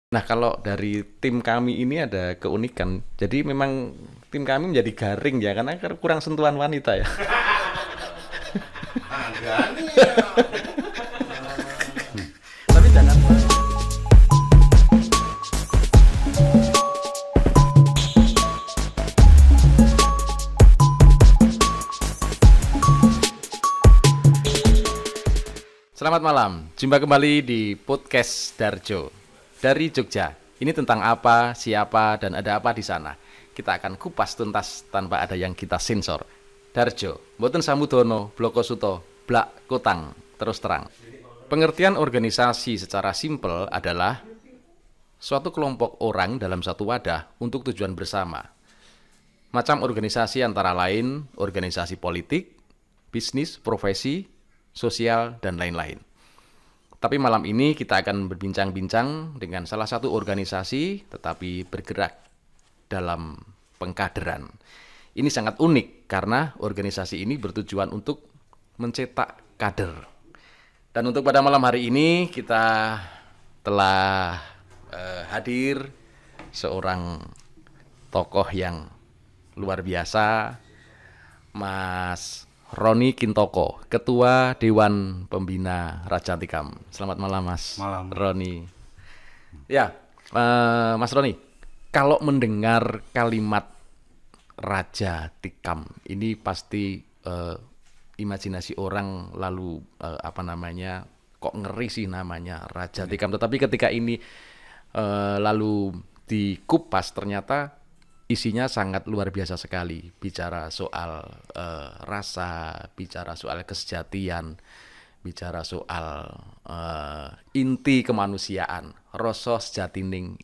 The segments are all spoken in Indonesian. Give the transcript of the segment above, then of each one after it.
Nah, kalau dari tim kami ini ada keunikan. Jadi memang tim kami menjadi garing ya, karena kurang sentuhan wanita ya. Ada nih ya. Tapi jangan. Selamat malam, jumpa kembali di podcast Darjo dari Jogja. Ini tentang apa, siapa, dan ada apa di sana. Kita akan kupas tuntas tanpa ada yang kita sensor. Darjo, mboten Samudono, Bloko Suto, Blak Kotang, terus terang. Pengertian organisasi secara simpel adalah suatu kelompok orang dalam satu wadah untuk tujuan bersama. Macam organisasi antara lain organisasi politik, bisnis, profesi, sosial, dan lain-lain. Tapi malam ini kita akan berbincang-bincang dengan salah satu organisasi tetapi bergerak dalam pengkaderan. Ini sangat unik karena organisasi ini bertujuan untuk mencetak kader. Dan untuk pada malam hari ini kita telah hadir seorang tokoh yang luar biasa, Mas Roni Kintoko, Ketua Dewan Pembina Raja Tikam. Selamat malam, Mas. Malam. Roni. Ya, Mas Roni, kalau mendengar kalimat Raja Tikam, ini pasti imajinasi orang lalu kok ngeri sih namanya Raja Tikam. Tetapi ketika ini lalu dikupas ternyata isinya sangat luar biasa sekali, bicara soal rasa, bicara soal kesejatian, bicara soal inti kemanusiaan, rasa sejatining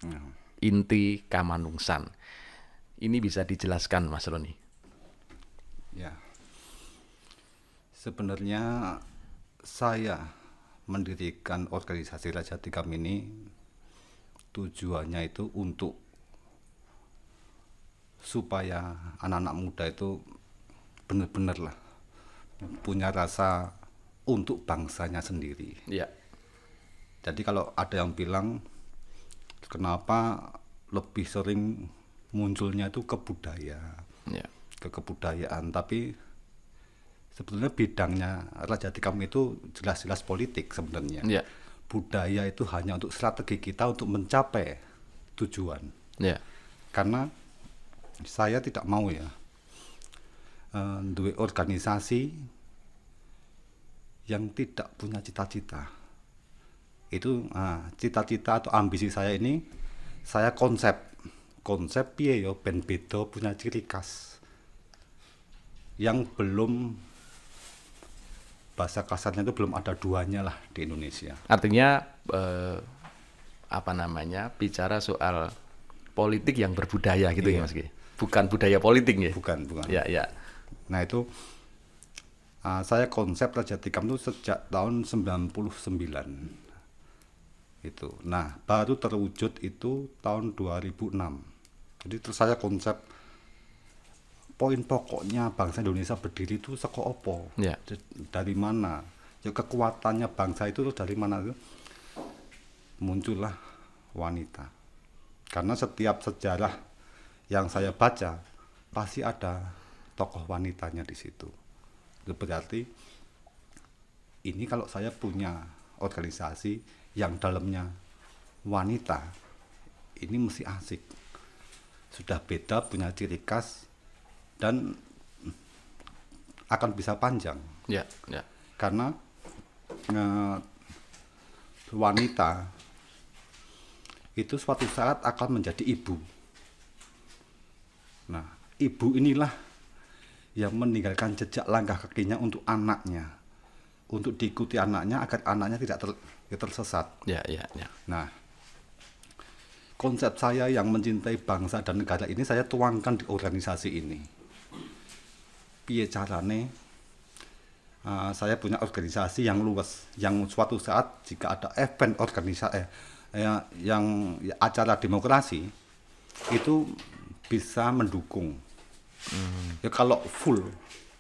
inti kamanungsan. Ini bisa dijelaskan, Mas Roni? Ya, sebenarnya saya mendirikan organisasi Raja Tikam ini tujuannya itu untuk supaya anak-anak muda itu benar-benar lah punya rasa untuk bangsanya sendiri. Ya. Jadi kalau ada yang bilang kenapa lebih sering munculnya itu ke kebudayaan, tapi sebetulnya bidangnya Raja Tikam itu jelas-jelas politik sebenarnya. Ya. Budaya itu hanya untuk strategi kita untuk mencapai tujuan. Ya. Karena saya tidak mau ya duwe organisasi yang tidak punya cita-cita. Itu cita-cita atau ambisi saya ini, saya konsep piye yo ben beda punya ciri khas yang belum, bahasa kasarnya itu belum ada duanya lah di Indonesia. Artinya bicara soal politik yang berbudaya gitu. Iya. Ya, Mas Ki. Bukan budaya politik ya? Bukan. Ya. Nah itu saya konsep Raja Tikam itu sejak tahun 99 itu. Nah baru terwujud itu tahun 2006. Jadi terus saya konsep poin pokoknya bangsa Indonesia berdiri itu saka opo? Ya. Dari mana? Ya kekuatannya bangsa itu dari mana? Muncullah wanita. Karena setiap sejarah yang saya baca pasti ada tokoh wanitanya di situ. Itu berarti ini kalau saya punya organisasi yang dalamnya wanita, ini mesti asik. Sudah beda, punya ciri khas dan akan bisa panjang. Ya. Karena wanita itu suatu saat akan menjadi ibu. Nah, ibu inilah yang meninggalkan jejak langkah kakinya untuk anaknya, untuk diikuti anaknya agar anaknya tidak tersesat. Ya. Nah, konsep saya yang mencintai bangsa dan negara ini saya tuangkan di organisasi ini. Piye carane? Saya punya organisasi yang luas, yang suatu saat jika ada event yang acara demokrasi itu bisa mendukung. Ya kalau full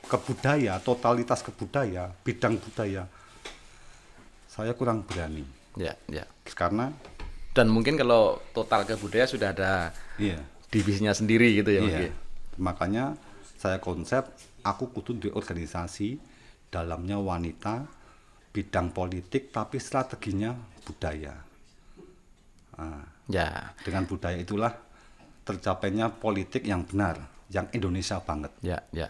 kebudaya, totalitas kebudaya, bidang budaya, saya kurang berani. Ya. Karena Dan mungkin kalau total ke budaya sudah ada Iya. divisinya sendiri gitu ya Mas. Iya. Makanya saya konsep aku kudu di organisasi dalamnya wanita, bidang politik tapi strateginya budaya. Nah, Ya, dengan budaya itulah tercapainya politik yang benar, yang Indonesia banget. ya, ya.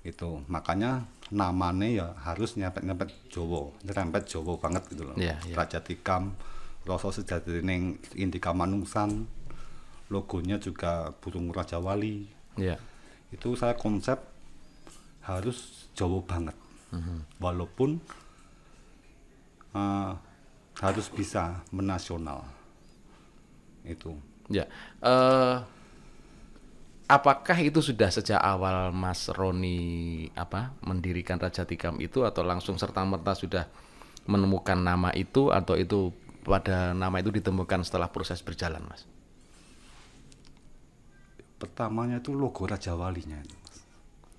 Itu makanya namanya ya harus nyerempet Jawa banget gitu loh. Iya, iya. Raja Tikam, rasa sejatining Indika Manungsan, logonya juga burung Raja Wali. Ya. Itu saya konsep harus Jawa banget. Walaupun harus bisa menasional. Itu. Ya. Apakah itu sudah sejak awal Mas Roni mendirikan Raja Tikam itu, atau langsung serta-merta sudah menemukan nama itu, atau itu pada nama itu ditemukan setelah proses berjalan, Mas? Pertamanya itu logo Raja Walinya itu, Mas.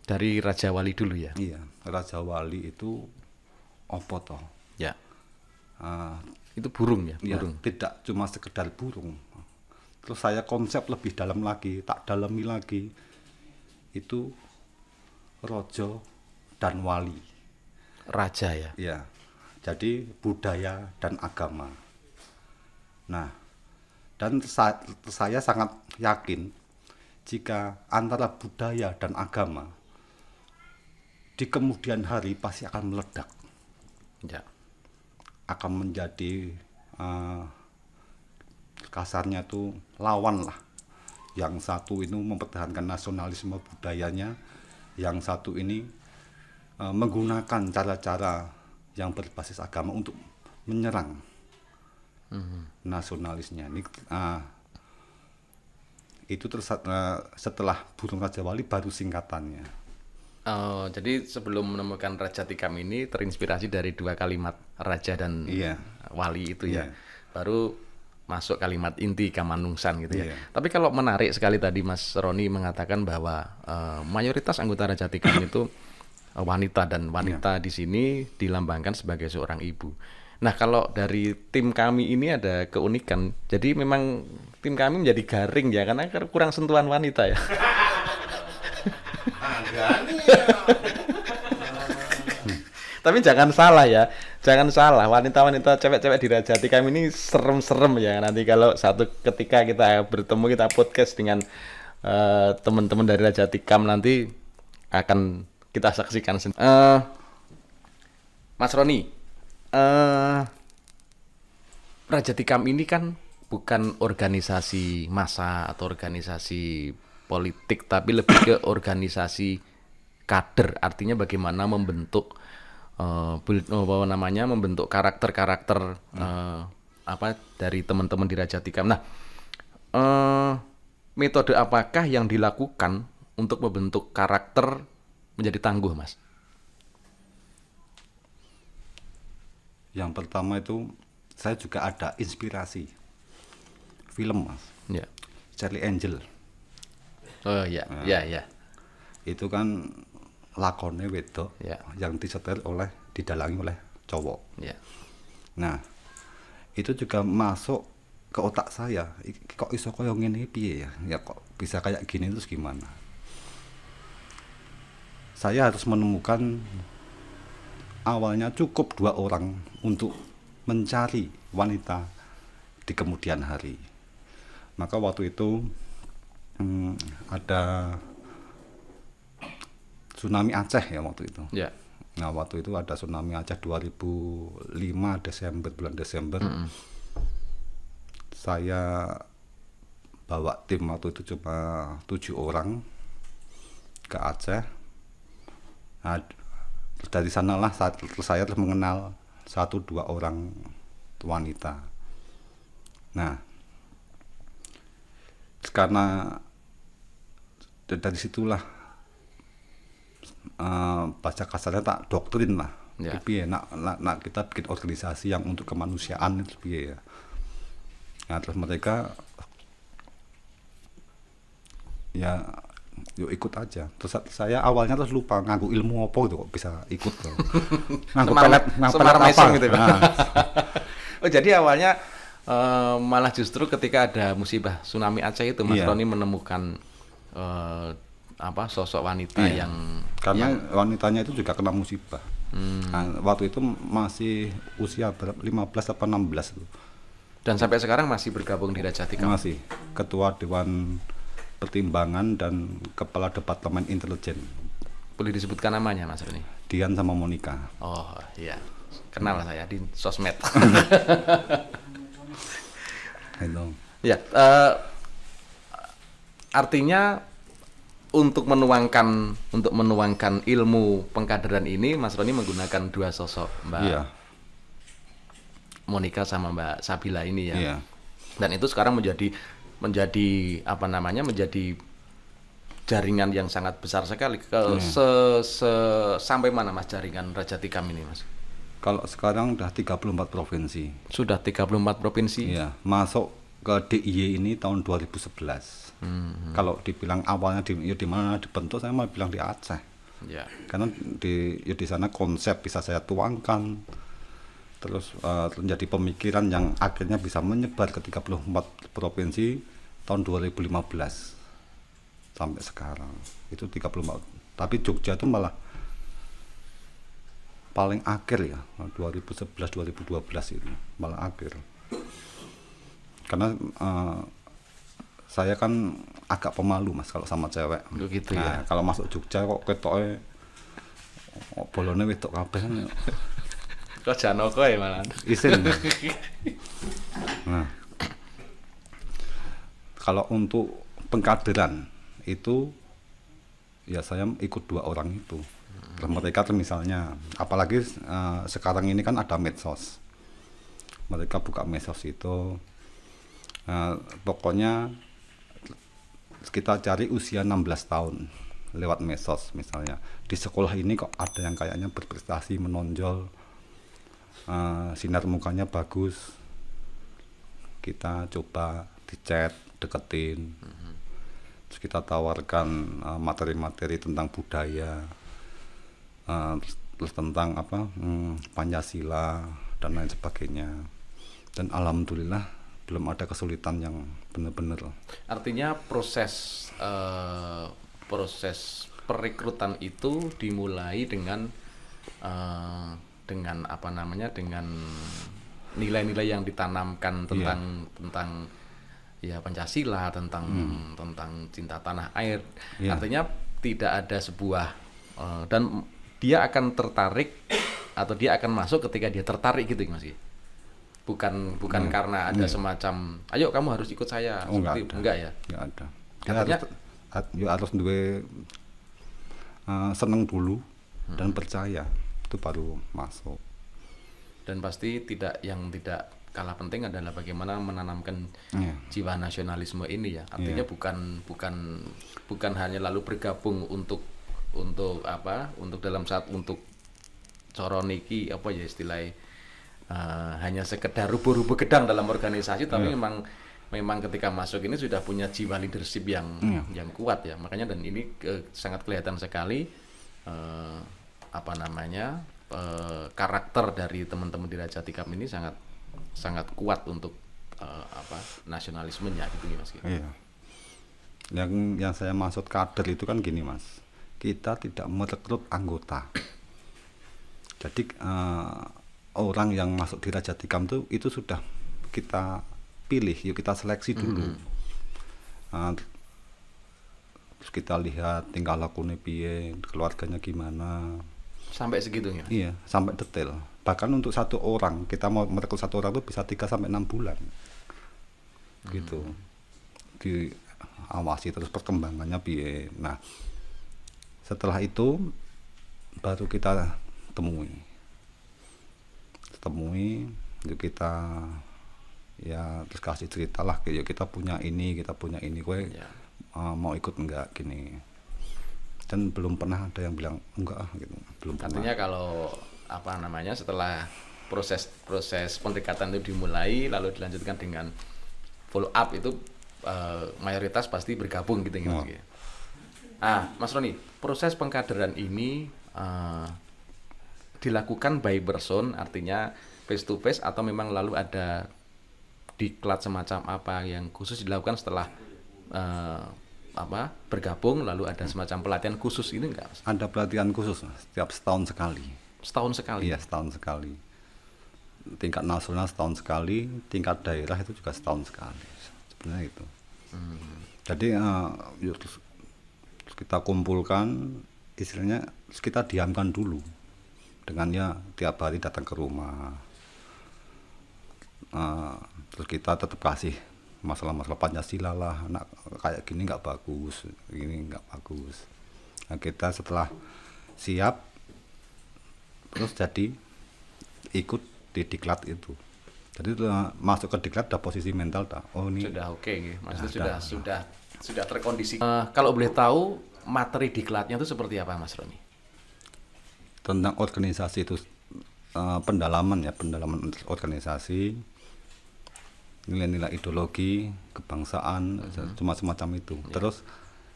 Dari Raja Wali dulu ya? Iya, Raja Wali itu apa toh? Ya. Ah, Itu burung ya? ya, Burung. tidak cuma sekedar burung. Terus saya konsep lebih dalam lagi, tak dalami lagi. Itu Rojo dan Wali. Raja ya? Ya, jadi budaya dan agama. Nah, dan saya sangat yakin jika antara budaya dan agama di kemudian hari pasti akan meledak, Ya. akan menjadi kasarnya tuh lawan lah. Yang satu ini mempertahankan nasionalisme budayanya, yang satu ini menggunakan cara-cara yang berbasis agama untuk menyerang nasionalisnya. Ini itu setelah burung Raja Wali baru singkatannya. Oh, jadi sebelum menemukan Raja Tikam ini terinspirasi dari dua kalimat Raja dan Iya. Wali itu ya. Iya. Baru masuk kalimat inti Kamanungsan gitu ya. Iya. Tapi kalau menarik sekali tadi Mas Roni mengatakan bahwa mayoritas anggota Raja Tikam itu wanita, dan wanita di sini dilambangkan sebagai seorang ibu. Nah, kalau dari tim kami ini ada keunikan. Jadi memang tim kami menjadi garing ya, karena kurang sentuhan wanita ya. Tapi jangan salah ya, jangan salah, wanita-wanita cewek-cewek di Raja Tikam ini serem-serem ya. Nanti kalau satu ketika kita bertemu, kita podcast dengan teman-teman dari Raja Tikam, nanti akan kita saksikan sendiri. Mas Roni, Raja Tikam ini kan bukan organisasi massa atau organisasi politik, tapi lebih ke organisasi kader. Artinya bagaimana membentuk membentuk karakter-karakter dari teman-teman di Raja Tikam. Nah, metode apakah yang dilakukan untuk membentuk karakter menjadi tangguh, Mas? Yang pertama itu saya juga ada inspirasi film, Mas. Ya. Charlie Angel. Oh ya, ya, ya. Itu kan lakonnya wedok Ya. yang didalangi oleh cowok. Ya. Nah, itu juga masuk ke otak saya. Kok iso koyo ngene piye ya? Ya kok bisa kayak gini, terus gimana? Saya harus menemukan awalnya cukup 2 orang untuk mencari wanita di kemudian hari. Maka waktu itu ada tsunami Aceh ya waktu itu. Ya. Nah, waktu itu ada tsunami Aceh 2005 bulan Desember. Saya bawa tim waktu itu cuma 7 orang ke Aceh. Nah, dari sanalah saya terus mengenal 1-2 orang wanita. Nah, karena dari situlah baca kasarnya tak doktrin lah. Ya. Piye nak kita bikin organisasi yang untuk kemanusiaan itu piye ya. Nah, terus mereka ya yuk ikut aja. Terus saya awalnya terus lupa nganggu ilmu apa gitu kok bisa ikut tuh. Nganggu pelet Semar apa mesem gitu. Nah, Oh, jadi awalnya Malah justru ketika ada musibah tsunami Aceh itu Mas Iya. Roni menemukan sosok wanita Iya. yang Karena wanitanya itu juga kena musibah. Nah, waktu itu masih usia berapa? 15 atau 16 tuh. dan sampai sekarang masih bergabung di Raja Tikam. Masih ketua Dewan Pertimbangan dan Kepala Departemen Intelijen. Boleh disebutkan namanya Mas Roni? Dian sama Monica. Oh iya, kenal saya di sosmed. Itu. Ya, artinya untuk menuangkan ilmu pengkaderan ini, Mas Roni menggunakan dua sosok, Mbak Iya. Monica sama Mbak Sabila ini ya. Iya. Dan itu sekarang menjadi jaringan yang sangat besar sekali. Sampai mana Mas jaringan Raja Tikam ini, Mas? Kalau sekarang udah 34 provinsi. Sudah 34 provinsi. Iya, masuk ke DIY ini tahun 2011. Kalau dibilang awalnya di mana dibentuk, saya malah bilang di Aceh. Ya. Karena di sana konsep bisa saya tuangkan, terus menjadi pemikiran yang akhirnya bisa menyebar ke 34 provinsi tahun 2015 sampai sekarang. Itu 34. Tapi Jogja itu malah paling akhir ya, 2011-2012 itu malah akhir. Karena saya kan agak pemalu Mas kalau sama cewek. Begitu Nah, ya. kalau masuk Jogja kok ketoknya bolone wedok kabeh kan ya. Kok Janoko ya malah. Isin. Nah, kalau untuk pengkaderan itu ya saya ikut dua orang itu. Terus mereka tuh misalnya, apalagi sekarang ini kan ada medsos. Mereka buka medsos itu, pokoknya kita cari usia 16 tahun lewat medsos misalnya. Di sekolah ini kok ada yang kayaknya berprestasi, menonjol, sinar mukanya bagus, kita coba di chat, deketin, terus kita tawarkan materi-materi tentang budaya, terus tentang Pancasila dan lain sebagainya. Dan alhamdulillah belum ada kesulitan yang benar-benar. Artinya proses perekrutan itu dimulai dengan dengan nilai-nilai yang ditanamkan tentang ya Pancasila, tentang cinta tanah air. Artinya tidak ada sebuah dan dia akan tertarik atau dia akan masuk ketika dia tertarik gitu Mas. Bukan karena ada semacam ayo kamu harus ikut saya. Enggak ya. Enggak ada. Artinya harus duwe seneng dulu dan percaya, itu baru masuk. Dan pasti tidak kalah penting adalah bagaimana menanamkan jiwa nasionalisme ini ya. Artinya bukan hanya lalu bergabung untuk coroniki istilahnya hanya sekedar rubuh-rubuh gedang dalam organisasi, tapi memang ketika masuk ini sudah punya jiwa leadership yang kuat ya. Makanya dan ini sangat kelihatan sekali karakter dari teman-teman di Raja Tikam ini sangat kuat untuk nasionalismenya gitu nih Mas. Iya. Yang saya maksud kader itu kan gini Mas, kita tidak merekrut anggota. Jadi orang yang masuk di Raja Tikam itu sudah kita pilih, yuk kita seleksi dulu. Terus kita lihat tingkah lakunya piye, keluarganya gimana. Sampai segitunya? Iya, sampai detail. Bahkan untuk satu orang, kita mau merekrut satu orang itu bisa 3-6 bulan. Gitu. Diawasi terus perkembangannya piye. Nah, setelah itu baru kita temui, yuk kita ya terus kasih cerita lah, yuk kita punya ini, kowe mau ikut enggak gini. Dan belum pernah ada yang bilang enggak gitu, belum pernah. Artinya kalau setelah proses pendekatan itu dimulai lalu dilanjutkan dengan follow up itu mayoritas pasti bergabung gitu Mas. Mas Roni, proses pengkaderan ini dilakukan by person, artinya face to face atau memang lalu ada diklat semacam apa yang khusus dilakukan setelah bergabung, lalu ada semacam pelatihan khusus ini enggak, Mas? Ada pelatihan khusus setiap setahun sekali. Setahun sekali? Iya, setahun sekali. Tingkat nasional setahun sekali, tingkat daerah itu juga setahun sekali. Sebenarnya itu. Jadi terus kita kumpulkan, istilahnya kita diamkan dulu dengan ya tiap hari datang ke rumah. Terus kita tetap kasih masalah-masalah Pancasila lah, anak kayak gini nggak bagus, gini nggak bagus. Nah, kita setelah siap terus jadi ikut di diklat itu. Jadi masuk ke diklat ada posisi mental tak? Oh ini sudah oke, maksudnya sudah terkondisi. Kalau boleh tahu materi diklatnya itu seperti apa, Mas Roni? Tentang organisasi itu pendalaman organisasi, nilai-nilai ideologi, kebangsaan, cuma semacam itu. Terus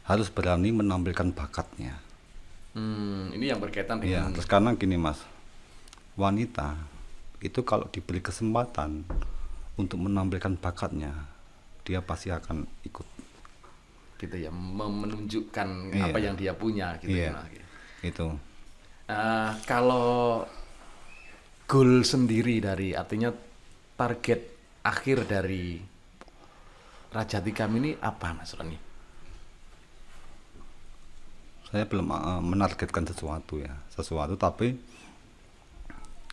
harus berani menampilkan bakatnya. Ini yang berkaitan Ya, dengan terus karena gini Mas, wanita itu kalau diberi kesempatan untuk menampilkan bakatnya, dia pasti akan ikut. gitu ya, menunjukkan Iya. apa yang dia punya gitu Iya. ya. Mas. Itu. Kalau goal sendiri dari, artinya target akhir dari Rajatikam ini apa, Mas Roni? Saya belum menargetkan sesuatu, tapi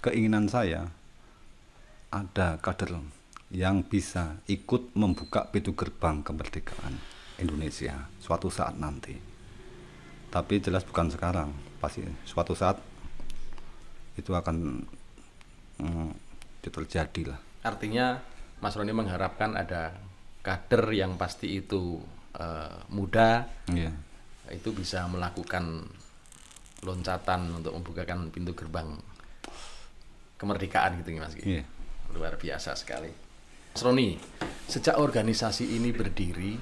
keinginan saya ada kader yang bisa ikut membuka pintu gerbang kemerdekaan Indonesia suatu saat nanti. Tapi jelas bukan sekarang, pasti suatu saat itu akan terjadi lah. Artinya Mas Roni mengharapkan ada kader yang pasti itu muda, Iya. itu bisa melakukan loncatan untuk membukakan pintu gerbang kemerdekaan gitu ya, Mas. Iya. Luar biasa sekali. Mas Roni, sejak organisasi ini berdiri,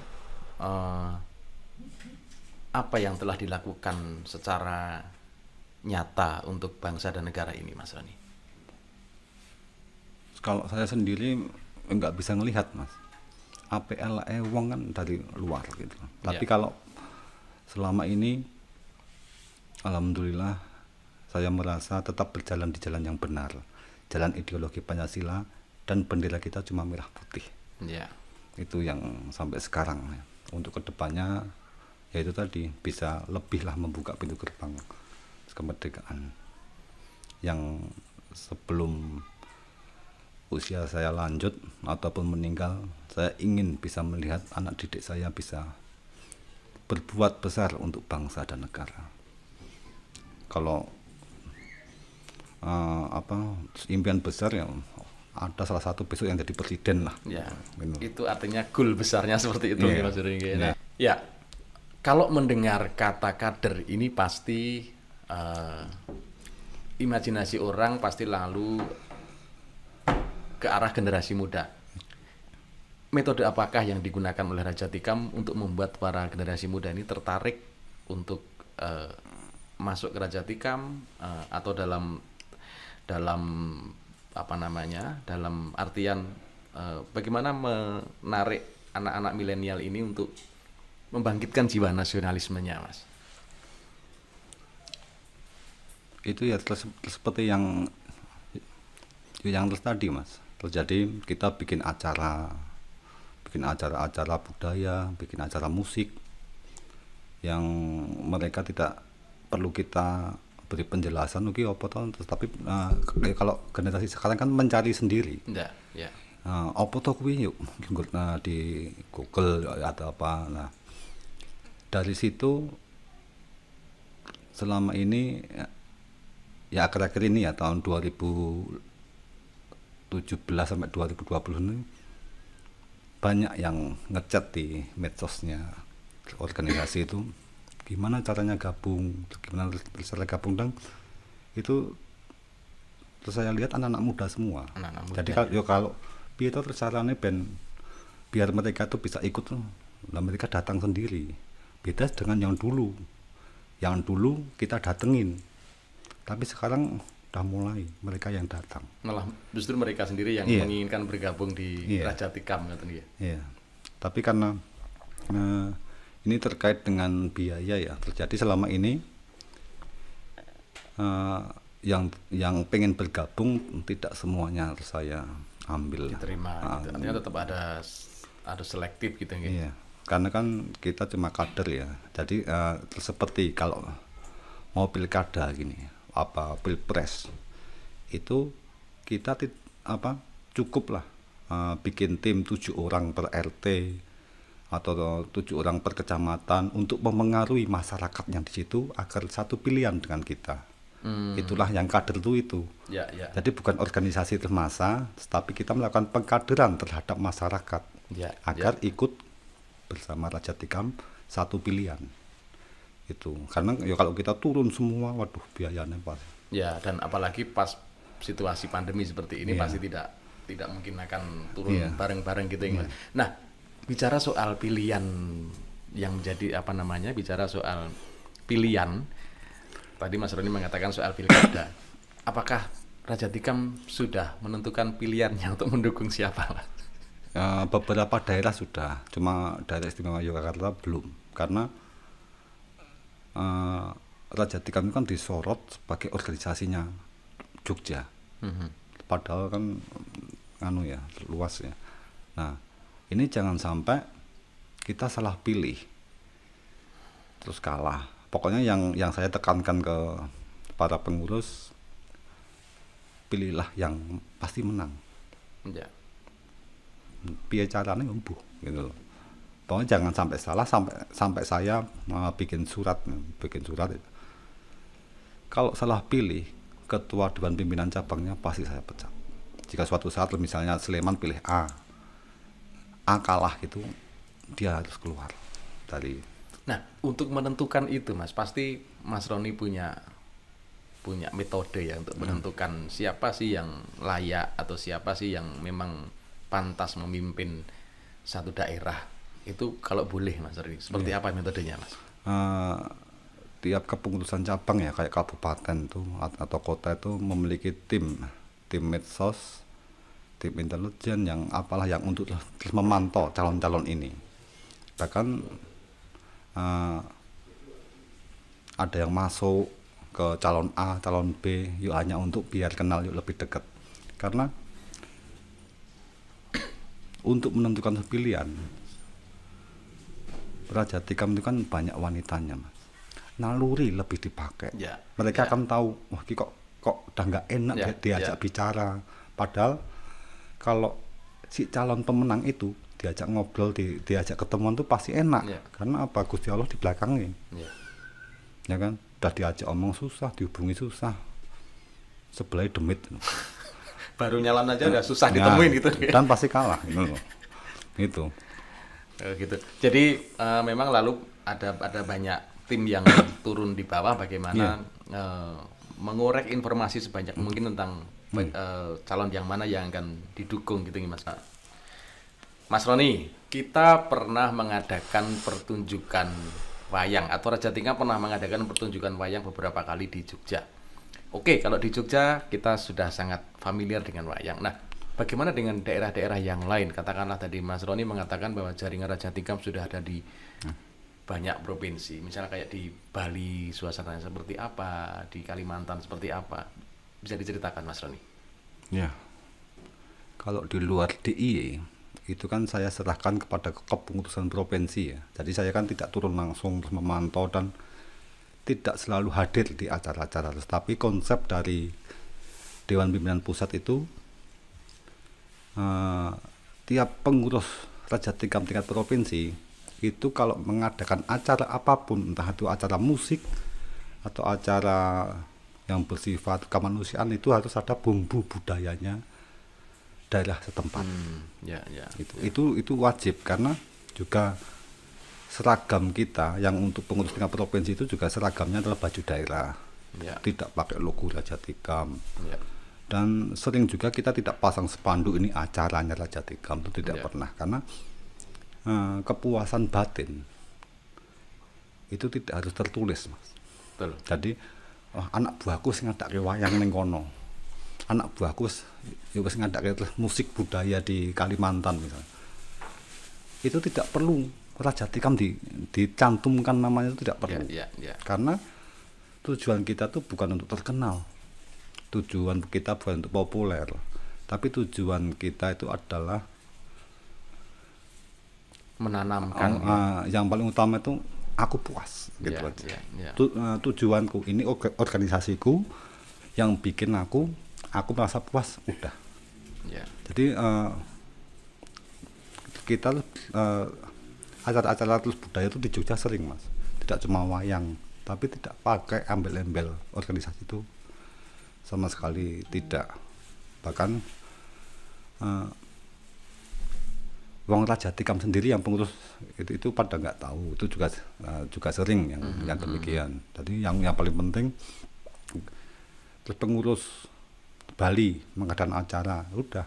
apa yang telah dilakukan secara nyata untuk bangsa dan negara ini, Mas Roni? Kalau saya sendiri nggak bisa ngelihat Mas, APL wong kan dari luar gitu. Tapi kalau selama ini alhamdulillah saya merasa tetap berjalan di jalan yang benar, jalan ideologi Pancasila, dan bendera kita cuma merah putih. Ya. Itu yang sampai sekarang ya. Untuk kedepannya yaitu tadi bisa lebih lah membuka pintu gerbang kemerdekaan yang sebelum usia saya lanjut ataupun meninggal, saya ingin bisa melihat anak didik saya bisa berbuat besar untuk bangsa dan negara. Kalau impian besar ya ada salah satu besok yang jadi presiden lah. Ya, Gitu. itu artinya goal besarnya seperti itu, Iya. Mas Roni. Iya. Ya, kalau mendengar kata kader ini pasti imajinasi orang pasti lalu ke arah generasi muda. Metode apakah yang digunakan oleh Rajatikam untuk membuat para generasi muda ini tertarik untuk masuk ke Rajatikam, atau dalam apa namanya, dalam artian bagaimana menarik anak-anak milenial ini untuk membangkitkan jiwa nasionalismenya, Mas? Itu ya seperti yang terus tadi Mas, terjadi kita bikin acara-acara budaya, bikin acara musik yang mereka tidak perlu kita beri penjelasan oke apa toh, tapi kalau generasi sekarang kan mencari sendiri. Enggak, ya. Apa toh kuwi yuk di Google atau apa. Nah, dari situ selama ini ya akhir-akhir ini ya tahun 2017 sampai 2020 ini banyak yang ngechat di medsosnya organisasi itu gimana caranya gabung, dan itu terus saya lihat anak-anak muda semua. Anak-anak muda. Jadi kalau piye to caranya biar mereka tuh bisa ikut tuh, lah mereka datang sendiri. Beda dengan yang dulu kita datengin, tapi sekarang udah mulai mereka yang datang. Malah justru mereka sendiri yang Iya. menginginkan bergabung di Iya. Raja Tikam katanya. Iya. Tapi karena ini terkait dengan biaya ya, terjadi selama ini yang pengen bergabung tidak semuanya harus saya ambil. Diterima gitu. Artinya tetap ada selektif gitu ya. Iya. Karena kan kita cuma kader ya. Jadi seperti kalau mau pilkada gini, apa pilpres itu kita cukup lah bikin tim 7 orang per RT atau 7 orang per kecamatan untuk memengaruhi masyarakat yang di situ agar satu pilihan dengan kita. Itulah yang kader itu. Ya, ya. Jadi bukan organisasi massa, tapi kita melakukan pengkaderan terhadap masyarakat Ya, agar ikut bersama Raja Tikam satu pilihan. Itu karena ya kalau kita turun semua, waduh biayanya pasti. Ya, dan apalagi pas situasi pandemi seperti ini Iya. pasti tidak mungkin akan turun Iya. bareng-bareng gitu ya. Nah, bicara soal pilihan yang menjadi bicara soal pilihan. Tadi Mas Roni mengatakan soal pilkada. Apakah Raja Tikam sudah menentukan pilihannya untuk mendukung siapa, Mas? Beberapa daerah sudah, cuma daerah istimewa Yogyakarta belum, karena Raja Tikam itu kan disorot sebagai organisasinya Jogja. Padahal kan luas ya. Nah, ini jangan sampai kita salah pilih terus kalah. Pokoknya yang saya tekankan ke para pengurus, pilihlah yang pasti menang. Ya. Piye caranya embuh gitu loh. Pokoknya jangan sampai salah sampai saya bikin surat. Kalau salah pilih, ketua dewan pimpinan cabangnya pasti saya pecat. Jika suatu saat misalnya Sleman pilih A kalah gitu, dia harus keluar dari. Nah, untuk menentukan itu, Mas, pasti Mas Roni punya metode ya untuk menentukan siapa sih yang layak atau siapa sih yang memang pantas memimpin satu daerah. Itu kalau boleh, Mas Roni, seperti apa metodenya, Mas? Tiap kepengurusan cabang ya, kayak kabupaten tuh atau kota itu memiliki tim medsos, tim intelijen yang untuk terus memantau calon-calon ini. Bahkan ada yang masuk ke calon A, calon B, yuk hanya untuk biar kenal, yuk lebih dekat. Karena untuk menentukan pilihan, Raja Tikam itu kan banyak wanitanya, Mas. Naluri lebih dipakai. Ya, Mereka ya. akan tahu, wah kok udah nggak enak Ya, diajak ya. bicara. Padahal kalau si calon pemenang itu diajak ngobrol, diajak ketemuan tuh pasti enak. Ya. Karena apa? Gusti Allah di belakangnya. Ya. Ya kan? Udah diajak omong susah, dihubungi susah. Sebelah demit. Baru nyalon aja udah susah ditemuin gitu. Dan pasti kalah gitu loh. Gitu. Gitu. Jadi memang lalu ada banyak tim yang turun di bawah bagaimana mengorek informasi sebanyak mungkin tentang calon yang mana yang akan didukung gitu Mas. Mas Roni, kita pernah mengadakan pertunjukan wayang atau Raja Tikam pernah mengadakan pertunjukan wayang beberapa kali di Jogja. Oke, kalau di Jogja kita sudah sangat familiar dengan wayang. Nah, bagaimana dengan daerah-daerah yang lain? Katakanlah tadi Mas Roni mengatakan bahwa jaringan Raja Tikam sudah ada di banyak provinsi. Misalnya kayak di Bali suasananya seperti apa, di Kalimantan seperti apa. Bisa diceritakan Mas Roni? Ya. Kalau di luar DIY itu kan saya serahkan kepada kepengurusan provinsi ya. Jadi saya kan tidak turun langsung terus memantau dan tidak selalu hadir di acara-acara. Tapi konsep dari Dewan Pimpinan Pusat itu tiap pengurus Raja Tikam tingkat provinsi itu kalau mengadakan acara apapun, entah itu acara musik atau acara yang bersifat kemanusiaan, itu harus ada bumbu budayanya daerah setempat. Itu wajib, karena juga seragam kita yang untuk pengurus tingkat provinsi itu juga seragamnya adalah baju daerah, tidak pakai logo Raja Tikam. Dan sering juga kita tidak pasang spanduk ini acaranya Raja Tikam, itu tidak pernah, karena kepuasan batin itu tidak harus tertulis, Mas. Betul. Jadi oh, anak buahku sing ngadake wayang ning kono. Anak buahku ya wis ngadake musik budaya di Kalimantan misalnya. Itu tidak perlu Raja Tikam dicantumkan namanya, itu tidak perlu. Karena tujuan kita tuh bukan untuk terkenal. Tujuan kita bukan untuk populer. Tapi tujuan kita itu adalah menanamkan yang paling utama itu aku puas gitu aja. Tujuanku ini organisasiku yang bikin aku merasa puas udah. Jadi kita acara-acara terus budaya itu di Jogja sering Mas, tidak cuma wayang, tapi tidak pakai embel-embel organisasi itu sama sekali tidak. Bahkan Wong Raja Tikam sendiri yang pengurus itu pada nggak tahu, itu juga sering yang demikian. Jadi yang paling penting terus pengurus Bali mengadakan acara udah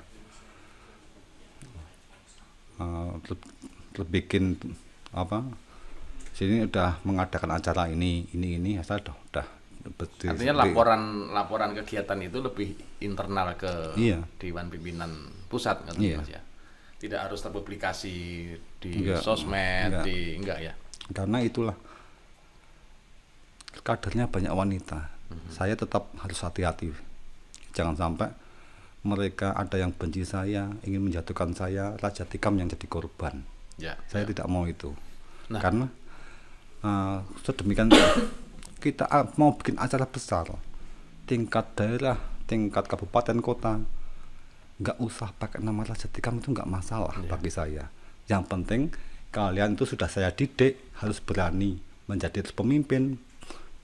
terus bikin apa sini udah mengadakan acara ini asal udah artinya laporan kegiatan itu lebih internal ke Dewan Pimpinan Pusat kan Mas ya, tidak harus terpublikasi di sosmed enggak ya, karena itulah kadernya banyak wanita. Saya tetap harus hati-hati, jangan sampai mereka ada yang benci saya, ingin menjatuhkan saya, Raja Tikam yang jadi korban. Saya tidak mau itu. Karena sedemikian kita mau bikin acara besar, tingkat daerah, tingkat kabupaten kota, nggak usah pakai nama Raja Tikam, itu nggak masalah bagi saya. Yang penting kalian itu sudah saya didik harus berani menjadi pemimpin,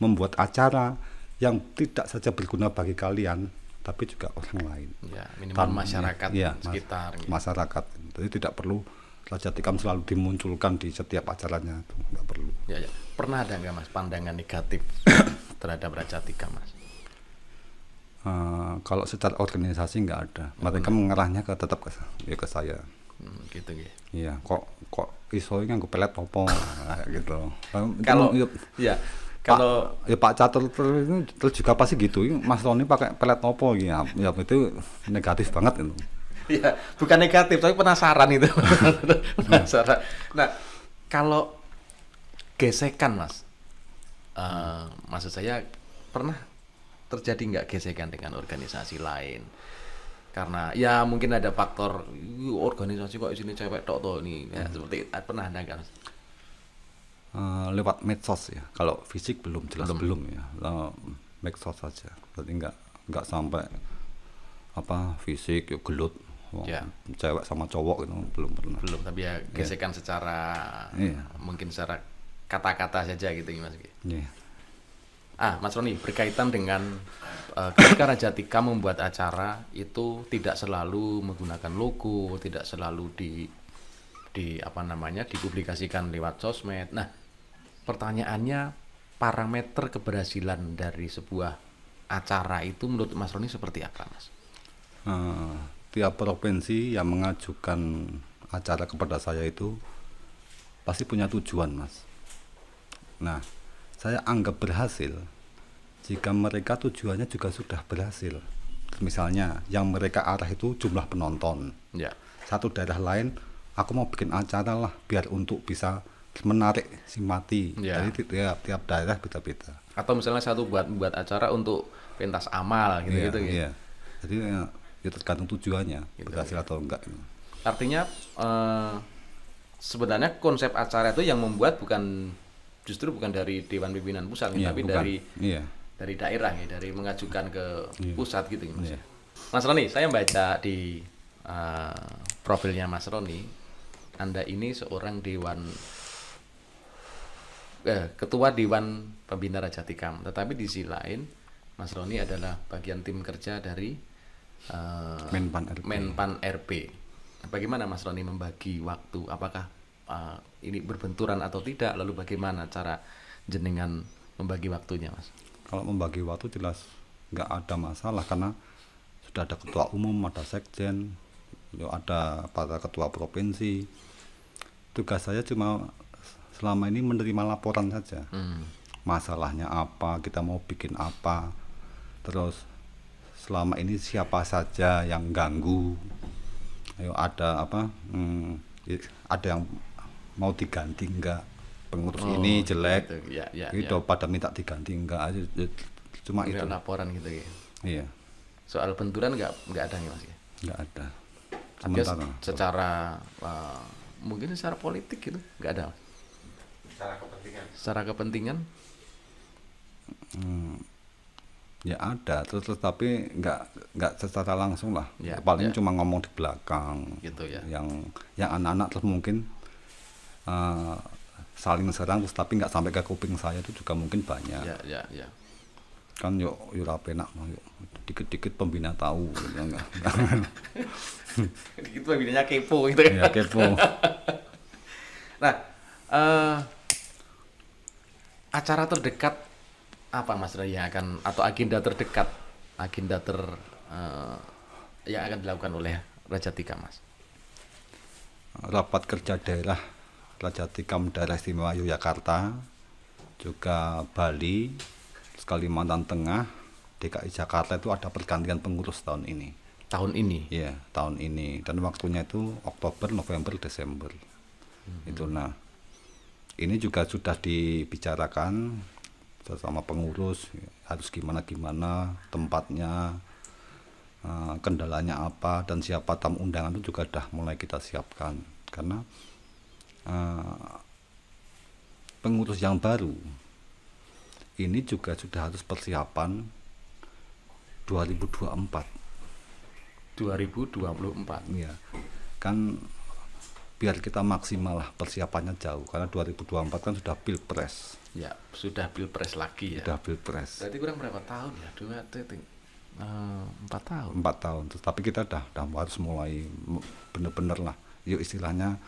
membuat acara yang tidak saja berguna bagi kalian, tapi juga orang lain. Minimal masyarakat sekitar. Masyarakat. Jadi tidak perlu Raja Tikam selalu dimunculkan di setiap acaranya, itu nggak perlu. Pernah ada nggak Mas pandangan negatif terhadap Raja Tikam Mas? Kalau secara organisasi nggak ada. Mereka mengarahnya tetap ke saya. Gitu ya. Iya, kok iso iki nganggo pelet opo gitu. Kalau Pak Catur terus juga pasti gitu. Mas Roni pakai pelet opo ya itu negatif banget itu. Ya, bukan negatif tapi penasaran itu. Penasaran. Nah, kalau gesekan Mas, maksud saya pernah terjadi nggak gesekan dengan organisasi lain? Karena ya mungkin ada faktor organisasi kok sini cewek tok toh nih, seperti pernah ada nggak Mas? Lewat medsos ya. Kalau fisik belum belum ya. Medsos saja. Berarti nggak sampai fisik yuk gelut. Cewek sama cowok itu belum pernah. Belum, tapi ya gesekan secara mungkin secara kata-kata saja gitu Mas. Mas Roni, berkaitan dengan ketika Raja Tikam membuat acara itu tidak selalu menggunakan logo, tidak selalu dipublikasikan lewat sosmed. Nah, pertanyaannya, parameter keberhasilan dari sebuah acara itu menurut Mas Roni seperti apa, Mas? Tiap provinsi yang mengajukan acara kepada saya itu pasti punya tujuan, Mas. Nah, saya anggap berhasil jika mereka tujuannya juga sudah berhasil. Misalnya yang mereka arah itu jumlah penonton. Satu daerah lain, aku mau bikin acara lah biar untuk bisa menarik simpati. Jadi tiap daerah beda-beda. Atau misalnya satu buat acara untuk pentas amal gitu-gitu. Iya. Jadi ya tergantung tujuannya, berhasil atau enggak. Artinya sebenarnya konsep acara itu yang membuat justru bukan dari Dewan Pimpinan Pusat, tapi dari daerah ya, dari mengajukan ke pusat gitu Mas. Mas Roni, saya baca di profilnya Mas Roni, Anda ini seorang ketua Dewan Pembina Raja Tikam, tetapi di sisi lain Mas Roni adalah bagian tim kerja dari Menpan RP. Bagaimana Mas Roni membagi waktu? Apakah ini berbenturan atau tidak? Lalu bagaimana cara jenengan membagi waktunya, Mas? Kalau membagi waktu jelas nggak ada masalah, karena sudah ada ketua umum, ada sekjen, ada para ketua provinsi. Tugas saya cuma selama ini menerima laporan saja. masalahnya apa, kita mau bikin apa, terus selama ini siapa saja yang ganggu, ayo ada apa, ada yang mau diganti enggak, pengurus ini jelek gitu. Ya, gitu, pada minta diganti enggak aja, cuma Nggak itu. laporan gitu ya. Iya, Soal benturan nggak ada nih Mas ya. enggak ada. Tapi Sementara secara mungkin secara politik gitu nggak ada Mas. Secara kepentingan ya ada, terus tapi nggak secara langsung lah, Ya, paling ya. cuma ngomong di belakang gitu ya. yang anak-anak, terus mungkin saling serang, terus tapi nggak sampai ke kuping saya, itu juga mungkin banyak. Ya. Kan yuk rapenak yuk dikit-dikit pembina tahu gitu, enggak. Itu pembinanya kepo gitu Ya kepo. Nah, acara terdekat apa Mas Ray yang akan, atau agenda terdekat, yang akan dilakukan oleh Raja Tikam Mas? Rapat kerja daerah Raja Tikam Daerah Istimewa Yogyakarta, juga Bali, Kalimantan Tengah, DKI Jakarta, itu ada pergantian pengurus tahun ini. Tahun ini? Iya, tahun ini, dan waktunya itu Oktober, November, Desember. Itu, nah ini juga sudah dibicarakan bersama pengurus, harus gimana tempatnya, kendalanya apa, dan siapa tamu undangan itu juga sudah mulai kita siapkan, karena pengurus yang baru ini juga sudah harus persiapan 2024. Ya, kan biar kita maksimal lah persiapannya jauh, karena 2024 kan sudah pilpres. Ya, sudah pilpres lagi ya. Sudah pilpres. Berarti kurang berapa tahun ya? 4 tahun. 4 tahun. Tapi kita udah harus mulai bener-bener lah. Yuk istilahnya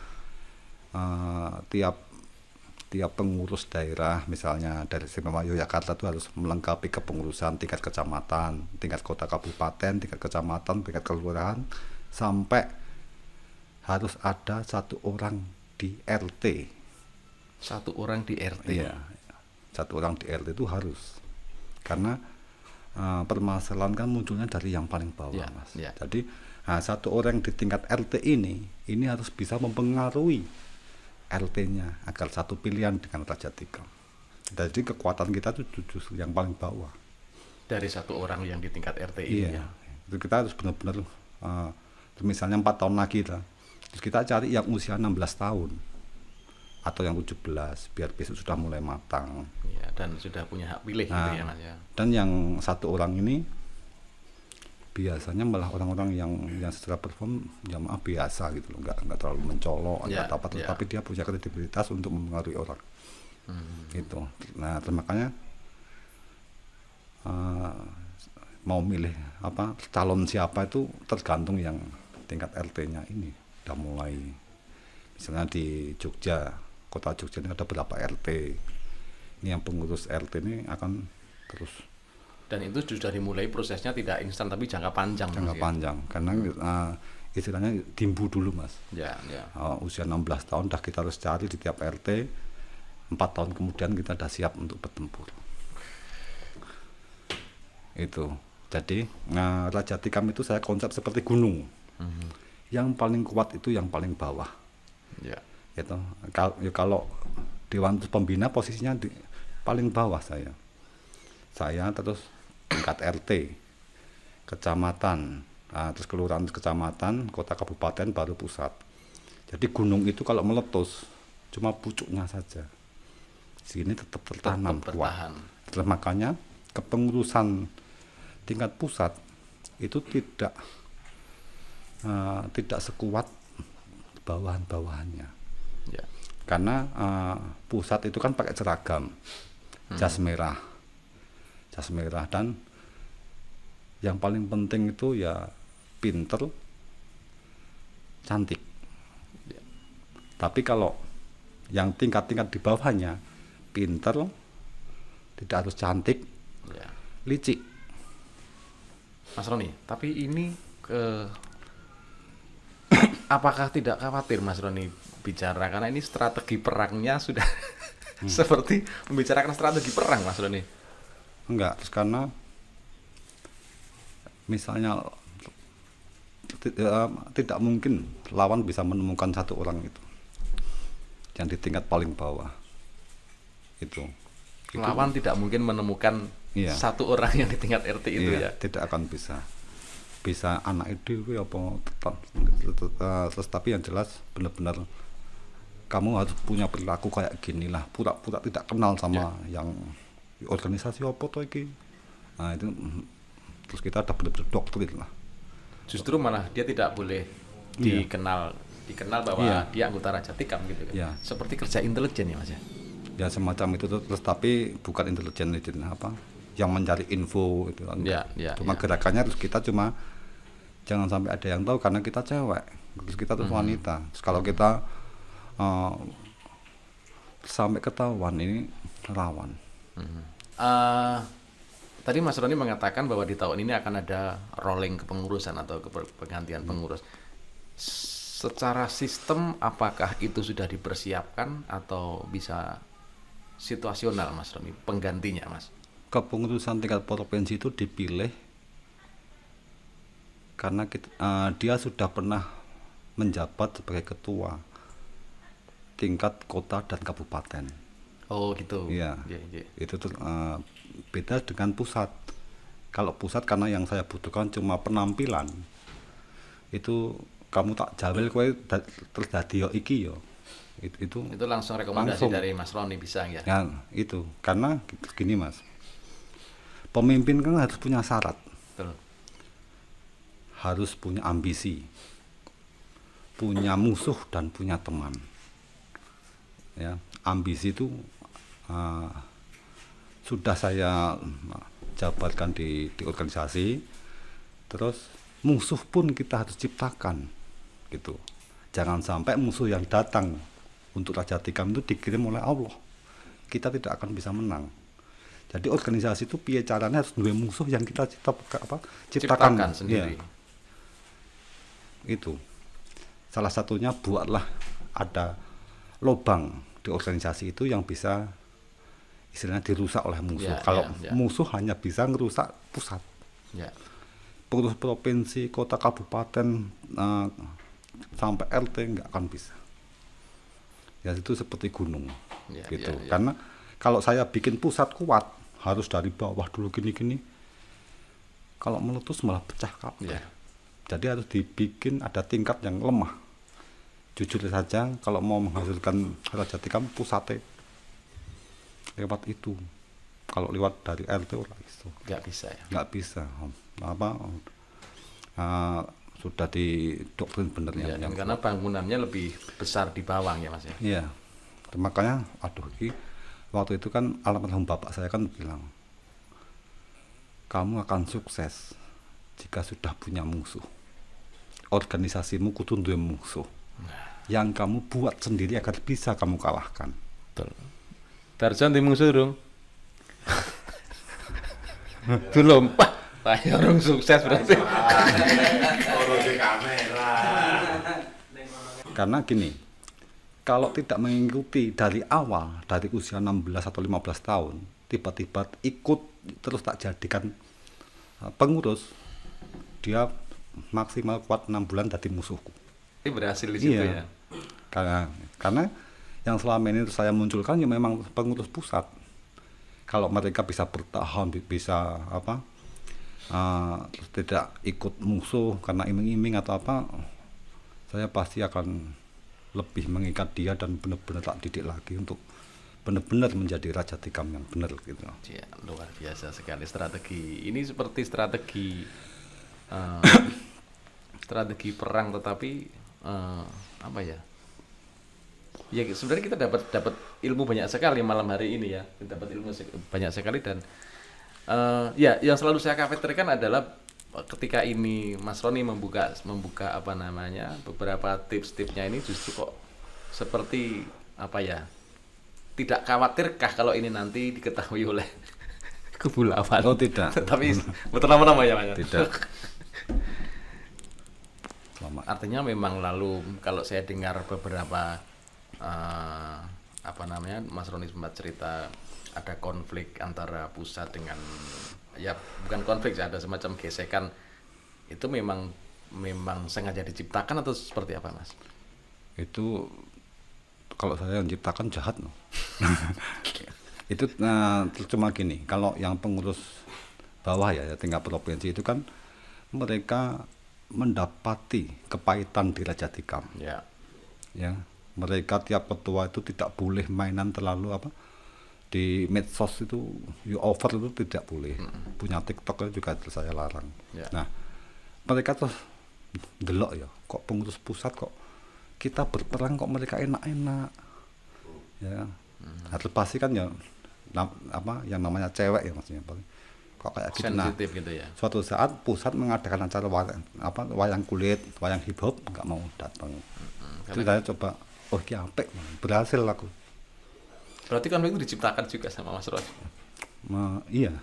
tiap pengurus daerah, misalnya dari Istimewa Yogyakarta itu harus melengkapi kepengurusan tingkat kecamatan, tingkat kota kabupaten, tingkat kecamatan, tingkat kelurahan, sampai harus ada 1 orang di RT. 1 orang di RT. Iya, 1 orang di RT itu harus, karena permasalahan kan munculnya dari yang paling bawah, Ya, Mas. ya. Jadi 1 orang di tingkat RT ini harus bisa mempengaruhi RT-nya agar satu pilihan dengan Raja Tikam. Jadi kekuatan kita itu justru yang paling bawah. Dari 1 orang yang di tingkat RT ini Iya, ya. itu kita harus benar-benar misalnya 4 tahun lagi lah, terus kita cari yang usia 16 tahun atau yang 17, biar besok sudah mulai matang. Ya, dan sudah punya hak pilih gitu ya Mas ya. Dan yang 1 orang ini biasanya malah orang-orang yang secara perform ya maaf biasa gitu loh, nggak terlalu mencolok Ya, atau apa, ya. tapi dia punya kredibilitas untuk mempengaruhi orang. Gitu. Nah, terus makanya mau milih apa calon siapa itu tergantung yang tingkat RT-nya ini udah mulai. Misalnya di Jogja, kota Jogja ini ada berapa RT, ini yang pengurus RT ini akan terus. Dan itu sudah dimulai prosesnya, tidak instan tapi jangka panjang. Jangka Mas, panjang, karena istilahnya timbu dulu, Mas. Ya. Usia 16 tahun dah kita harus cari di tiap RT, 4 tahun kemudian kita dah siap untuk bertempur. Itu. Jadi Raja Tikam itu saya konsep seperti gunung. Yang paling kuat itu yang paling bawah. Ya. Gitu. Kalau Dewan Pembina posisinya di paling bawah saya terus tingkat RT, kecamatan, terus kelurahan, kecamatan, kota, kabupaten, baru pusat. Jadi gunung itu kalau meletus cuma pucuknya saja, sini tetap tertanam kuat. Terus makanya kepengurusan tingkat pusat itu tidak sekuat bawahan-bawahannya. Ya. Karena pusat itu kan pakai seragam, jas merah, dan yang paling penting itu ya pinter, cantik. Ya. Tapi kalau yang tingkat-tingkat di bawahnya pinter, tidak harus cantik, Ya. licik. Mas Roni, tapi ini apakah tidak khawatir Mas Roni bicara, karena ini strategi perangnya sudah seperti membicarakan strategi perang Mas Roni. Enggak, terus karena misalnya tidak mungkin lawan bisa menemukan satu orang itu yang di tingkat paling bawah itu Lawan tidak mungkin menemukan iya, satu orang yang di tingkat RT itu iya, ya. tidak akan bisa anak itu apa terus, tapi yang jelas benar-benar kamu harus punya perilaku kayak gini lah, pura-pura tidak kenal sama yang organisasi apa tuh iki. Nah itu terus kita ada benar-benar doktrin lah. Justru malah dia tidak boleh dikenal bahwa dia anggota Raja Tikam gitu kan. Iya. Seperti kerja intelijen ya Mas ya. Ya semacam itu terus, tapi bukan intelijen apa yang mencari info itu kan. Cuma gerakannya terus kita cuma jangan sampai ada yang tahu karena kita cewek, terus kita tuh wanita. Terus kalau kita sampai ketahuan ini rawan. Tadi Mas Roni mengatakan bahwa di tahun ini akan ada rolling kepengurusan atau penggantian pengurus. Secara sistem apakah itu sudah dipersiapkan atau bisa situasional Mas Roni penggantinya Mas? Kepengurusan tingkat provinsi itu dipilih karena dia sudah pernah menjabat sebagai ketua tingkat kota dan kabupaten. Oh gitu. Iya. Itu tuh beda dengan pusat. Kalau pusat karena yang saya butuhkan cuma penampilan. Itu kamu tak jawel kowe terus dadi yo iki yo. Itu langsung rekomendasi dari Mas Roni bisa ya? Ya, itu. Karena gini Mas. Pemimpin kan harus punya syarat. Betul. Harus punya ambisi. Punya musuh dan punya teman. Ya, ambisi itu sudah saya jabatkan di organisasi. Terus musuh pun kita harus ciptakan gitu. Jangan sampai musuh yang datang untuk Raja Tikam itu dikirim oleh Allah. Kita tidak akan bisa menang. Jadi organisasi itu piye caranya harus duwe musuh yang kita ciptakan sendiri. Ya. Itu. Salah satunya buatlah ada lubang di organisasi itu yang bisa istilahnya dirusak oleh musuh. Kalau musuh hanya bisa ngerusak pusat. Pengurus provinsi, kota, kabupaten sampai RT nggak akan bisa. Ya itu seperti gunung, gitu. Karena kalau saya bikin pusat kuat harus dari bawah dulu gini-gini. Kalau meletus malah pecah kabeh. Jadi harus dibikin ada tingkat yang lemah. Jujur saja kalau mau menghasilkan Raja Tikam pusatnya lewat itu. Kalau lewat dari RT orang itu nggak bisa ya. Nggak bisa. Sudah didoktrin bener ya, karena bangunannya lebih besar di bawah ya Mas ya. Iya. Makanya waktu itu kan almarhum bapak saya kan bilang kamu akan sukses jika sudah punya musuh. Organisasimu kudu duwe musuh. Yang kamu buat sendiri agar bisa kamu kalahkan. Betul. Tarjan di musuh dong. Belum Pak. Saya orang sukses berarti. Karena gini, kalau tidak mengikuti dari awal, dari usia 16 atau 15 tahun, tiba-tiba ikut terus tak jadikan pengurus, dia maksimal kuat 6 bulan jadi musuhku. Ini berhasil di situ ya. Karena yang selama ini saya munculkan ya memang pengurus pusat. Kalau mereka bisa bertahan, bisa tidak ikut musuh karena iming-iming atau apa, saya pasti akan lebih mengikat dia dan benar-benar tak didik lagi untuk benar-benar menjadi Raja Tikam yang benar gitu. Ya, luar biasa sekali strategi. Ini seperti strategi strategi perang, tetapi apa ya? Ya sebenarnya kita dapat ilmu banyak sekali malam hari ini ya. Kita dapat ilmu banyak sekali dan ya yang selalu saya khawatirkan adalah ketika ini Mas Roni membuka apa namanya beberapa tips-tipsnya ini justru kok seperti apa ya? Tidak khawatirkah kalau ini nanti diketahui oleh kubu lawan? Oh tidak. Tapi betul nama ya Mas? Tidak. Artinya memang lalu kalau saya dengar beberapa apa namanya, Mas Roni sempat cerita ada konflik antara pusat dengan, ya bukan konflik sih, ada semacam gesekan. Itu memang sengaja diciptakan atau seperti apa, Mas? Itu kalau saya yang ciptakan jahat no. Itu cuma gini, kalau yang pengurus bawah ya tingkat provinsi itu kan mereka mendapati kepahitan di Raja Tikam. Ya. Ya, mereka tiap ketua itu tidak boleh mainan terlalu apa di medsos itu, over itu tidak boleh. Punya TikTok juga saya larang. Ya. Nah, mereka tuh delok ya, kok pengurus pusat kok kita berperang kok mereka enak-enak. Ya, harus pasti kan ya apa yang namanya cewek ya maksudnya. Kok kayak gitu. Sensitif gitu ya. Suatu saat pusat mengadakan acara wayang kulit, wayang hip hop, nggak mau datang. Itu saya coba, oh ini apik, berhasil aku. Berarti konflik itu diciptakan juga sama Mas Roni? Iya.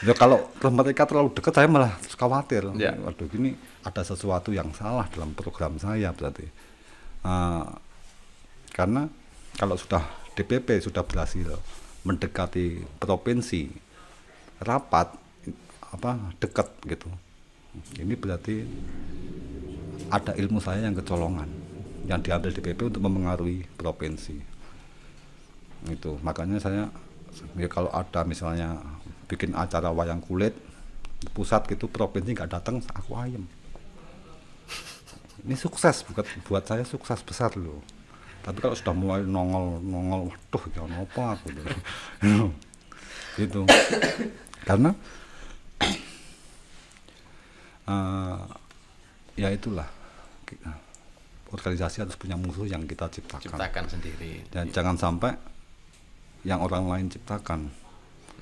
Ya, kalau mereka terlalu dekat saya malah khawatir. Ya. Waduh, ini ada sesuatu yang salah dalam program saya berarti. Karena kalau sudah DPP sudah berhasil mendekati provinsi, rapat dekat gitu. Ini berarti ada ilmu saya yang kecolongan yang diambil DPP untuk memengaruhi provinsi. Itu makanya saya ya kalau ada misalnya bikin acara wayang kulit pusat gitu, provinsi nggak datang, aku ayem. Ini sukses, buat saya sukses besar loh. Tapi kalau sudah mulai nongol, waduh jangan apa aku gitu. Karena ya itulah, organisasi harus punya musuh yang kita ciptakan sendiri. Dan jangan sampai yang orang lain ciptakan.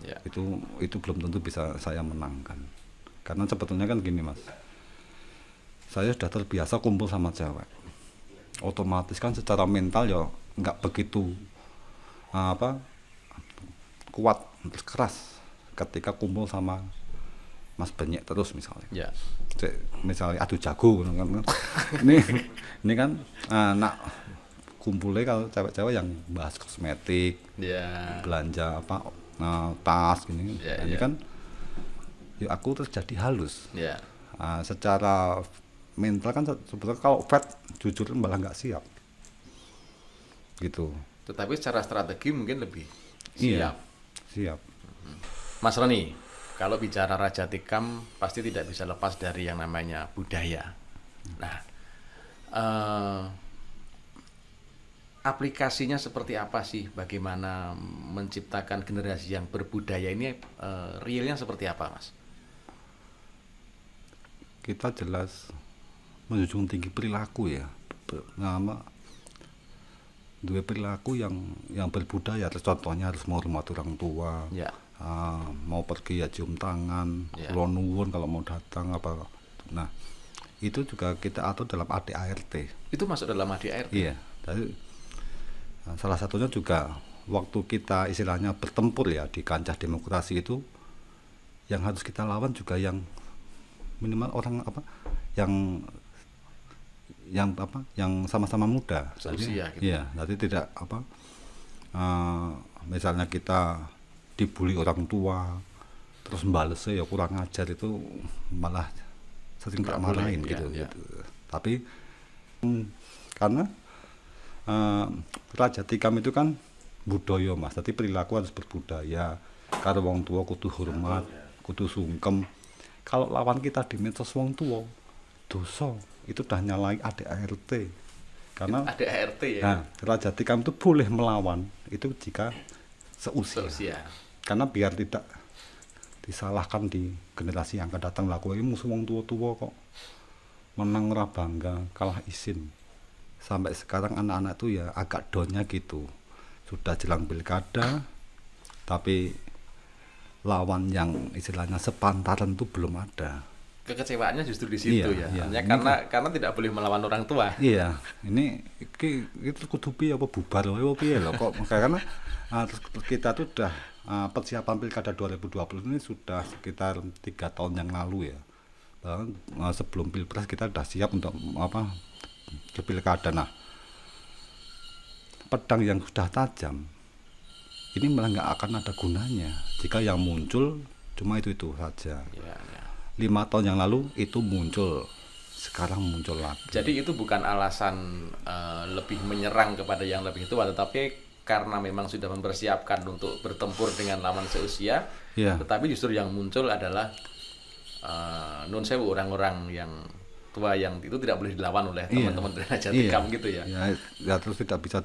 Ya. Itu belum tentu bisa saya menangkan. Karena sebetulnya kan gini Mas, saya sudah terbiasa kumpul sama cewek, otomatis kan secara mental ya nggak begitu kuat terus keras ketika kumpul sama Mas Benyek terus misalnya. Ya. Misalnya adu jago kan. ini kan nak kumpulnya kalau cewek-cewek yang bahas kosmetik, ya. belanja tas ini, ya, ini ya. kan ya aku terus jadi halus. Ya. Secara mental kan sebetulnya kalau fat jujur malah nggak siap gitu. Tetapi secara strategi mungkin lebih siap. Iya, siap. Mas Roni, kalau bicara Raja Tikam pasti tidak bisa lepas dari yang namanya budaya. Nah, aplikasinya seperti apa sih? Bagaimana menciptakan generasi yang berbudaya ini, realnya seperti apa, Mas? Kita jelas menjunjung tinggi perilaku ya, dua perilaku yang berbudaya. Contohnya harus menghormati orang tua, ya. Mau pergi ya cium tangan, ya. kula nuwun kalau mau datang apa. Nah, itu juga kita atur dalam ADART. Itu masuk dalam ADART? Iya. Jadi salah satunya juga waktu kita istilahnya bertempur ya di kancah demokrasi itu, yang harus kita lawan juga yang minimal orang yang sama-sama muda, seusia gitu. Iya, jadi tidak misalnya kita dibully orang tua terus balesnya ya kurang ajar, itu malah sering tak marahin gitu, ya. gitu. Tapi karena Raja Tikam itu kan budaya Mas, jadi perilaku harus berbudaya. Karo wong tua kudu hormat, kudu sungkem. Kalau lawan kita di medsos wong tua, dosa. Itu udah nyalain ADART. Karena ADART ya. Nah, Raja Tikam itu boleh melawan itu jika seusia. Karena biar tidak disalahkan di generasi yang akan datang, lah kowe musuh wong tua-tua kok menang ora bangga, kalah isin. Sampai sekarang anak-anak tuh ya agak downnya gitu. Sudah jelang pilkada, tapi lawan yang istilahnya sepantaran itu belum ada. Kekecewaannya justru di situ iya. ya. Karena tidak boleh melawan orang tua. Iya, ini itu kudu piye apa bubar wae piye lho kok, karena kita tuh udah persiapan pilkada 2020 ini sudah sekitar 3 tahun yang lalu ya. Sebelum pilpres kita sudah siap untuk apa ke pilkada. Nah, pedang yang sudah tajam ini malah nggak akan ada gunanya jika yang muncul cuma itu saja. 5 tahun yang lalu itu muncul, sekarang muncul lagi. Jadi itu bukan alasan lebih menyerang kepada yang lebih tua, tetapi karena memang sudah mempersiapkan untuk bertempur dengan lawan seusia, tetapi justru yang muncul adalah nun sewu orang-orang yang tua yang itu tidak boleh dilawan oleh teman-teman dari Jatikam gitu ya. Ya terus tidak bisa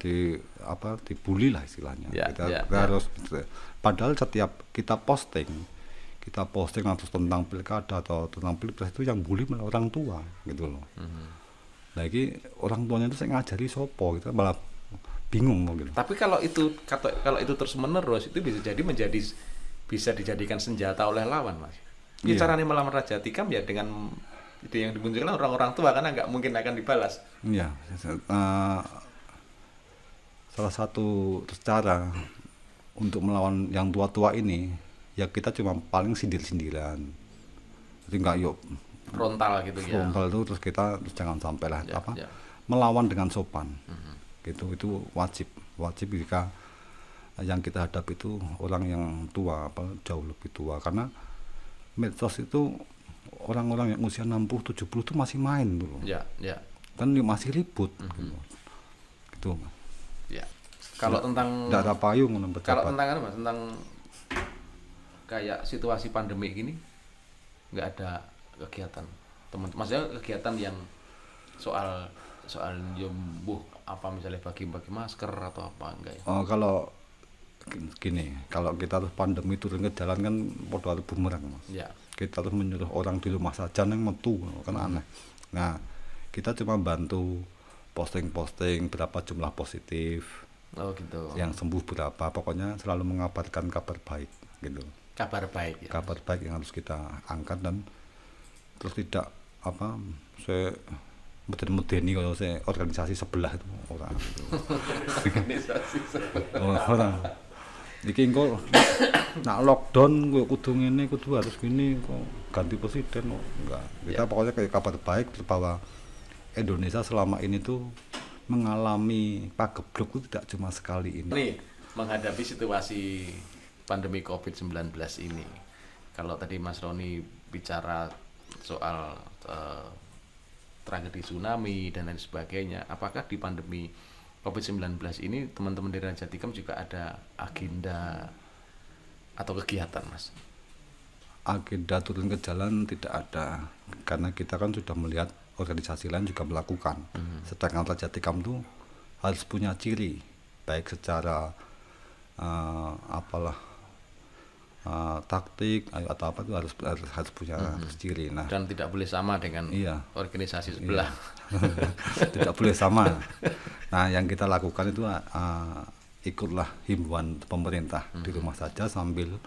dibully lah istilahnya. Kita harus, padahal setiap kita posting harus tentang pilkada atau tentang pilpres itu yang bully malah orang tua gitu loh. Lagi orang tuanya itu saya ngajari sopo gitu, malah bingung gitu. Tapi kalau itu terus menerus itu bisa dijadikan senjata oleh lawan, Mas. Ini caranya melawan Raja Tikam ya dengan itu yang dimunculkan orang-orang tua, karena nggak mungkin akan dibalas. Iya. Salah satu cara untuk melawan yang tua-tua ini ya kita cuma paling sindir-sindiran. Jadi nggak yuk frontal gitu ya. Frontal itu terus kita jangan sampai lah melawan dengan sopan. Gitu, itu wajib jika yang kita hadapi itu orang yang tua, jauh lebih tua, karena medsos itu orang-orang yang usia 60-70 itu masih main tuh. Kan masih ribut gitu. Ya. Kalau tentang ada payung kalau tentang kayak situasi pandemi gini nggak ada kegiatan maksudnya kegiatan yang soal nyembuh apa misalnya bagi masker atau apa enggak ya? Kalau gini, kalau kita tuh pandemi turun ke jalan kan podo bumerang, Mas. Kita tuh menyuruh orang di rumah saja neng metu kan aneh. Nah, kita cuma bantu posting berapa jumlah positif. Gitu. Yang sembuh berapa, pokoknya selalu mengabarkan kabar baik gitu. Kabar baik ya. Kabar baik yang harus kita angkat, dan terus tidak saya medeni kalau saya organisasi sebelah itu orang. Organisasi sebelah. Orang. Iki engko nak lockdown kudu ngene, kudu harus gini, kok ganti presiden kok enggak. Kita pokoknya kayak kabar baik bahwa Indonesia selama ini tuh mengalami pagebluk itu tidak cuma sekali ini. Nih, menghadapi situasi pandemi COVID-19 ini. Kalau tadi Mas Roni bicara soal tragedi tsunami dan lain sebagainya, apakah di pandemi COVID-19 ini teman-teman dari Raja Tikam juga ada agenda atau kegiatan, Mas? Agenda turun ke jalan tidak ada, karena kita kan sudah melihat organisasi lain juga melakukan. Sedangkan Raja Tikam itu harus punya ciri, baik secara taktik atau apa itu harus punya ciri. Nah, dan tidak boleh sama dengan organisasi sebelah. Tidak boleh sama. Nah, yang kita lakukan itu ikutlah himbauan pemerintah di rumah saja sambil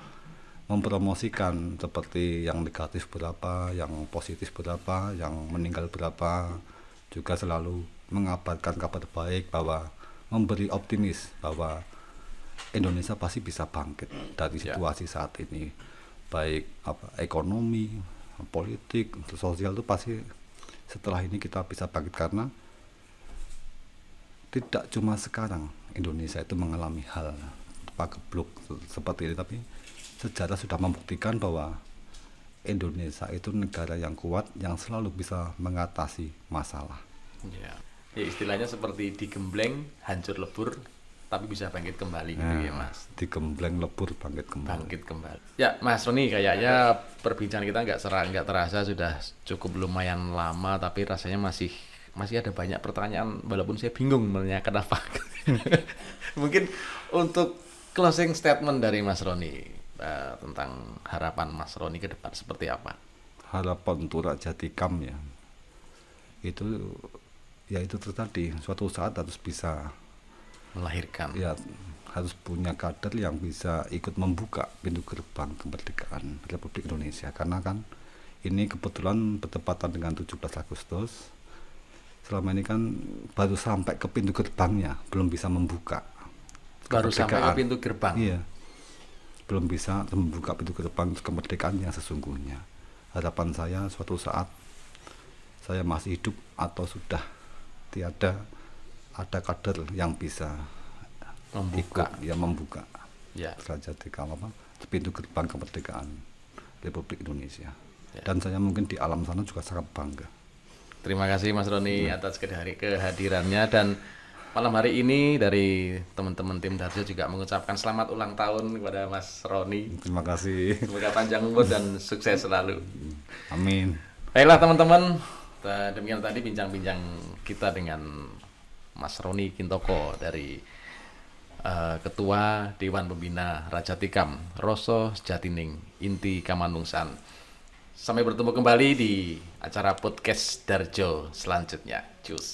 mempromosikan seperti yang negatif berapa, yang positif berapa, yang meninggal berapa, juga selalu mengabarkan kabar baik, bahwa memberi optimis bahwa Indonesia pasti bisa bangkit dari situasi saat ini, baik ekonomi, politik, sosial itu pasti setelah ini kita bisa bangkit, karena tidak cuma sekarang Indonesia itu mengalami hal pagebluk seperti ini, tapi sejarah sudah membuktikan bahwa Indonesia itu negara yang kuat, yang selalu bisa mengatasi masalah. Ya, istilahnya seperti digembleng, hancur lebur, tapi bisa bangkit kembali gitu ya, Mas. Digembleng lebur, bangkit kembali. Ya, Mas Roni, kayaknya perbincangan kita nggak terasa sudah cukup lumayan lama, tapi rasanya masih ada banyak pertanyaan, walaupun saya bingung menanyakan apa. Mungkin untuk closing statement dari Mas Roni tentang harapan Mas Roni ke depan seperti apa? Harapan untuk Raja Tikam ya, itu tadi suatu saat harus bisa melahirkan. Ya, harus punya kader yang bisa ikut membuka pintu gerbang kemerdekaan Republik Indonesia, karena kan ini kebetulan bertepatan dengan 17 Agustus. Selama ini kan baru sampai ke pintu gerbangnya, belum bisa membuka. Baru sampai ke pintu gerbang. Iya. Belum bisa membuka pintu gerbang kemerdekaan yang sesungguhnya. harapan saya suatu saat saya masih hidup atau sudah tiada, ada kader yang bisa Membuka. membuka Ya. Rajatika pintu gerbang kemerdekaan Republik Indonesia. Ya. Dan saya mungkin di alam sana juga sangat bangga. Terima kasih Mas Roni atas kehadirannya, dan malam hari ini dari teman-teman tim Darjo juga mengucapkan selamat ulang tahun kepada Mas Roni. Terima kasih. Semoga panjang umur dan sukses selalu. Amin. Baiklah teman-teman, demikian tadi bincang-bincang kita dengan Mas Roni Kintoko dari Ketua Dewan Pembina Rajatikam Roso Jatining Inti Kamanungsan. Sampai bertemu kembali di acara podcast Darjo selanjutnya. Cus.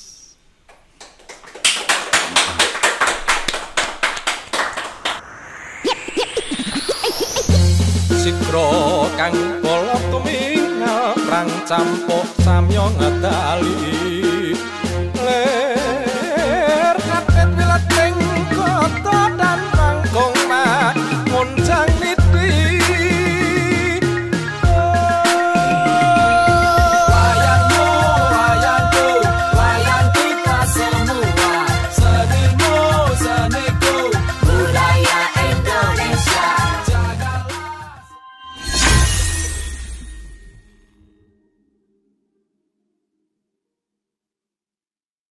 Sikro kang kala tumingal rang campuk samya ngadali